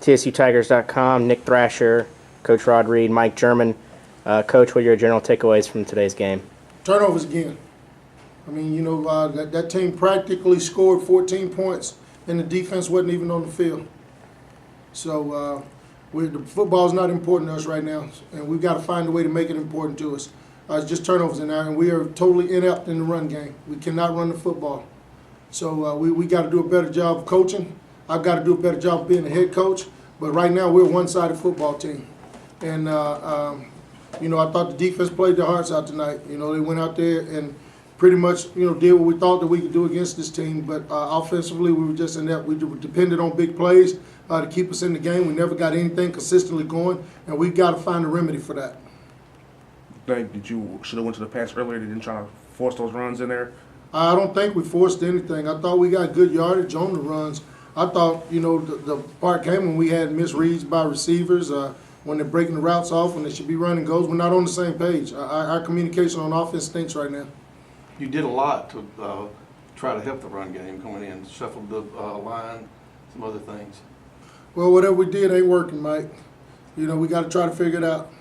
TSUTigers.com, Nick Thrasher, Coach Rod Reed, Mike German. Coach, what are your general takeaways from today's game? Turnovers again. I mean, you know, that team practically scored 14 points, and the defense wasn't even on the field. So the football's not important to us right now, and we've got to find a way to make it important to us. It's just turnovers in there, and we are totally inept in the run game. We cannot run the football. So we got to do a better job of coaching. I've got to do a better job of being a head coach. But right now we're a one-sided football team. And, you know, I thought the defense played their hearts out tonight. You know, they went out there and pretty much, you know, did what we thought that we could do against this team. But offensively, we were just inept. We depended on big plays to keep us in the game. We never got anything consistently going, and we've got to find a remedy for that. Did you should have went to the pass earlier? They didn't try to force those runs in there? I don't think we forced anything. I thought we got good yardage on the runs. I thought, you know, the part came when we had misreads by receivers, when they're breaking the routes off, when they should be running goals. We're not on the same page. Our communication on offense stinks right now. You did a lot to try to help the run game coming in, shuffled the line, some other things. Well, whatever we did ain't working, Mike. You know, we got to try to figure it out.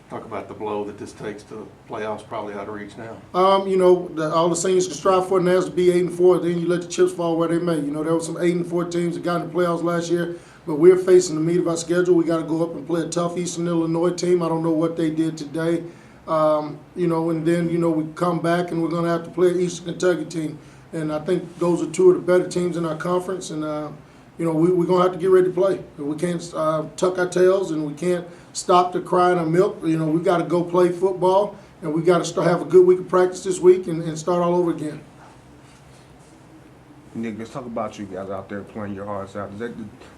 Talk about the blow that this takes to the playoffs, probably out of reach now. You know, all the seniors can strive for now is to be 8-4. Then you let the chips fall where they may. You know, there were some 8-4 teams that got in the playoffs last year, but we're facing the meat of our schedule. We got to go up and play a tough Eastern Illinois team. I don't know what they did today. You know, and then, you know, we come back and we're going to have to play an Eastern Kentucky team. And I think those are two of the better teams in our conference. And, you know, we're going to have to get ready to play. We can't tuck our tails, and we can't stop to cry in our milk. You know, we got to go play football, and we got to have a good week of practice this week and start all over again. Nick, let's talk about you guys out there playing your hearts out. Does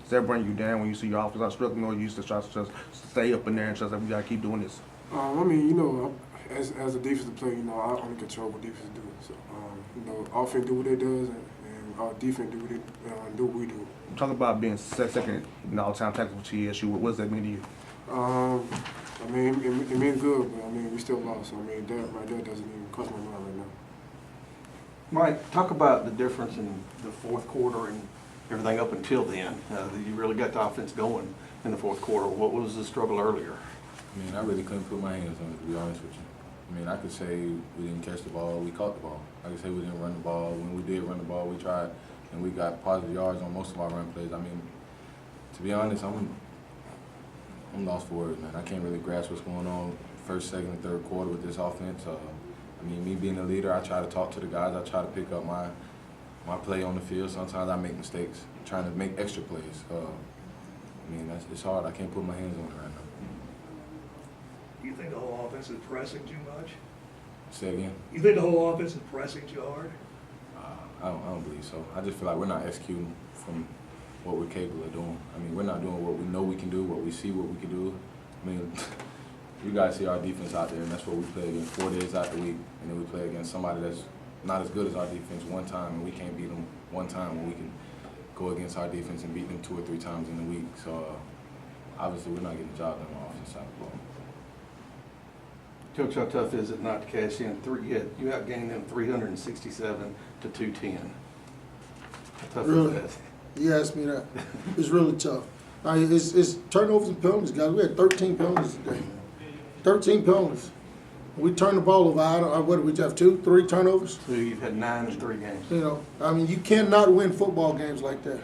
that bring you down when you see your offense out struggling, or you used to try to just stay up in there and just like, we got to keep doing this? I mean, you know, as a defensive player, you know, I only control what defense do. So, you know, offense do what they does, and our defense do what we do. Talk about being second in all-time tackle for TSU. What does that mean to you? I mean, it means good, but I mean, we still lost. So, I mean, that right there doesn't even cross my mind right now. Mike, talk about the difference in the fourth quarter and everything up until then. You really got the offense going in the fourth quarter. What was the struggle earlier? I mean, I really couldn't put my hands on it, to be honest with you. I mean, I could say we didn't catch the ball, we caught the ball. I could say we didn't run the ball. When we did run the ball, we tried, and we got positive yards on most of our run plays. I mean, to be honest, I'm lost for words, man. I can't really grasp what's going on first, second, and third quarter with this offense. I mean, me being a leader, I try to talk to the guys. I try to pick up my play on the field. Sometimes I make mistakes, trying to make extra plays. I mean, it's hard. I can't put my hands on it right now. Do you think the whole offense is pressing too much? Say it again? You think the whole offense is pressing too hard? I don't believe so. I just feel like we're not executing from what we're capable of doing. I mean, we're not doing what we know we can do, what we see what we can do. I mean, you guys see our defense out there, and that's what we play against 4 days out the week, and then we play against somebody that's not as good as our defense one time, and we can't beat them one time when we can go against our defense and beat them 2 or 3 times in a week. So obviously we're not getting the job done on the offensive side of the ball. Coach, how tough is it not to cash in you outgained them 367 to 210. How tough Really? is that? You asked me that. It's really tough. It's turnovers and penalties, guys. We had 13 penalties today. 13 penalties. We turned the ball over. What did we have, 2, 3 turnovers? So you've had 9 in 3 games. You know, I mean, you cannot win football games like that.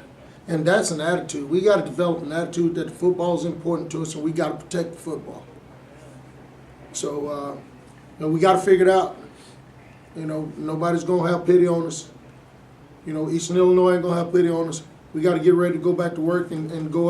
And that's an attitude. We got to develop an attitude that the football is important to us, and we got to protect the football. So, you know, we got to figure it out. You know, nobody's going to have pity on us. You know, Eastern Illinois ain't going to have pity on us. We got to get ready to go back to work and go up.